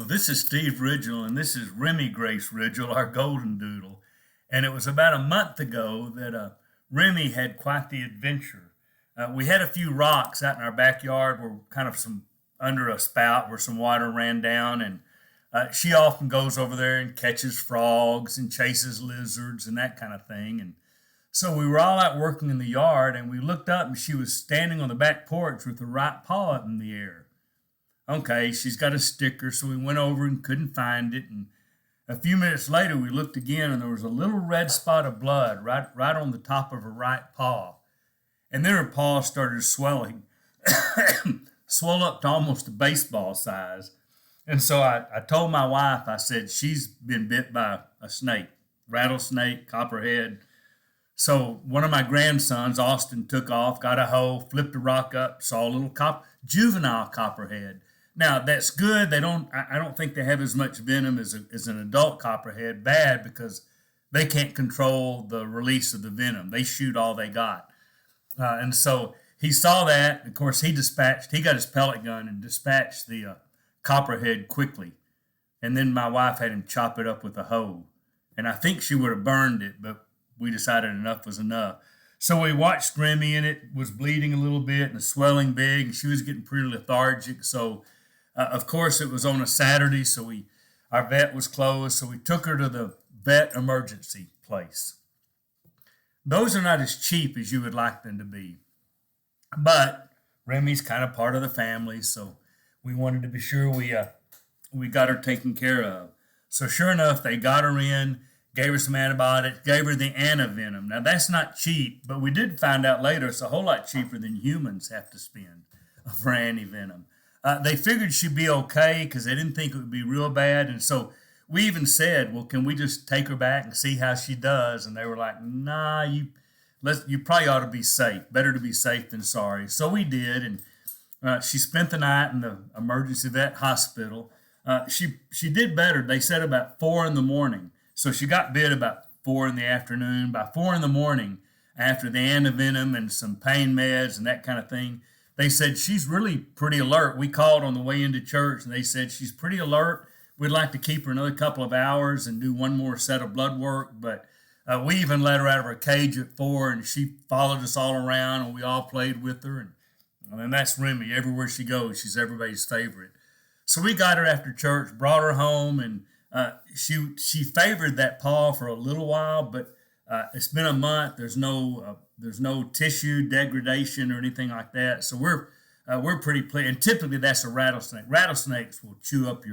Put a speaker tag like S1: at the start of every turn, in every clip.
S1: Well, this is Steve Ridgel, and this is Remi Grace Ridgel, our golden doodle. And it was about a month ago that Remi had quite the adventure. We had a few rocks out in our backyard where kind of some under a spout where some water ran down, and she often goes over there and catches frogs and chases lizards and that kind of thing. And so we were all out working in the yard, and we looked up, and she was standing on the back porch with her right paw up in the air. Okay, she's got a sticker, so we went over and couldn't find it. And a few minutes later, we looked again, and there was a little red spot of blood right on the top of her right paw. And then her paw started swelling, swelled up to almost a baseball size. And so I told my wife, I said, she's been bit by a snake, rattlesnake, copperhead. So one of my grandsons, Austin, took off, got a hoe, flipped a rock up, saw a little juvenile copperhead. Now that's good. I don't think they have as much venom as an adult copperhead. Bad because they can't control the release of the venom. They shoot all they got. And so he saw that. Of course, he got his pellet gun and dispatched the copperhead quickly. And then my wife had him chop it up with a hoe. And I think she would have burned it, but we decided enough was enough. So we watched Remi, and it was bleeding a little bit and swelling big, and she was getting pretty lethargic. So, of course, it was on a Saturday, so our vet was closed, so we took her to the vet emergency place. Those are not as cheap as you would like them to be, but Remi's kind of part of the family, so we wanted to be sure we got her taken care of. So sure enough, they got her in, gave her some antibiotics, gave her the antivenom. Now, that's not cheap, but we did find out later it's a whole lot cheaper than humans have to spend for antivenom. They figured she'd be okay because they didn't think it would be real bad. And so we even said, well, can we just take her back and see how she does? And they were like, nah, you probably ought to be safe. Better to be safe than sorry. So we did, and she spent the night in the emergency vet hospital. She did better. They said about 4 in the morning. So she got bit about 4 in the afternoon. By 4 in the morning, after the antivenom and some pain meds and that kind of thing, they said she's really pretty alert. We called on the way into church, and they said she's pretty alert. We'd like to keep her another couple of hours and do one more set of blood work, but we even let her out of her cage at 4, and she followed us all around, and we all played with her. And that's Remi. Everywhere she goes, she's everybody's favorite. So we got her after church, brought her home, and she favored that paw for a little while, but it's been a month. There's no tissue degradation or anything like that. So we're pretty pleased. And typically that's a rattlesnake. Rattlesnakes will chew up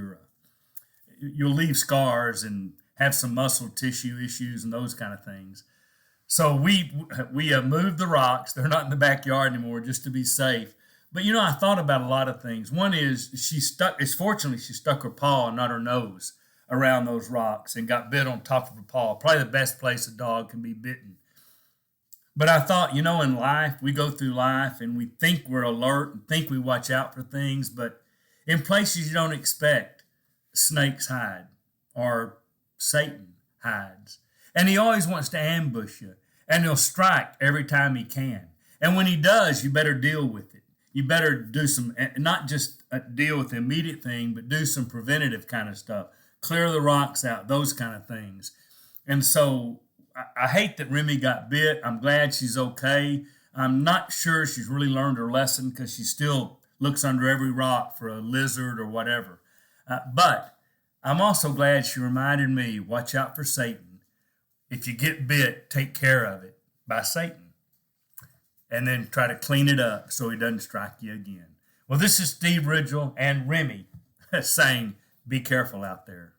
S1: you'll leave scars and have some muscle tissue issues and those kind of things. So we moved the rocks. They're not in the backyard anymore, just to be safe. But I thought about a lot of things. One is fortunately she stuck her paw, not her nose, around those rocks and got bit on top of her paw. Probably the best place a dog can be bitten. But I thought, in life, we go through life and we think we're alert and think we watch out for things, but in places you don't expect, snakes hide or Satan hides. And he always wants to ambush you, and he'll strike every time he can. And when he does, you better deal with it. You better do not just deal with the immediate thing, but do some preventative kind of stuff. Clear the rocks out, those kind of things. And so I hate that Remi got bit. I'm glad she's okay. I'm not sure she's really learned her lesson because she still looks under every rock for a lizard or whatever. But I'm also glad she reminded me, watch out for Satan. If you get bit, take care of it by Satan. And then try to clean it up so he doesn't strike you again. Well, this is Steve Ridgel and Remi saying, be careful out there.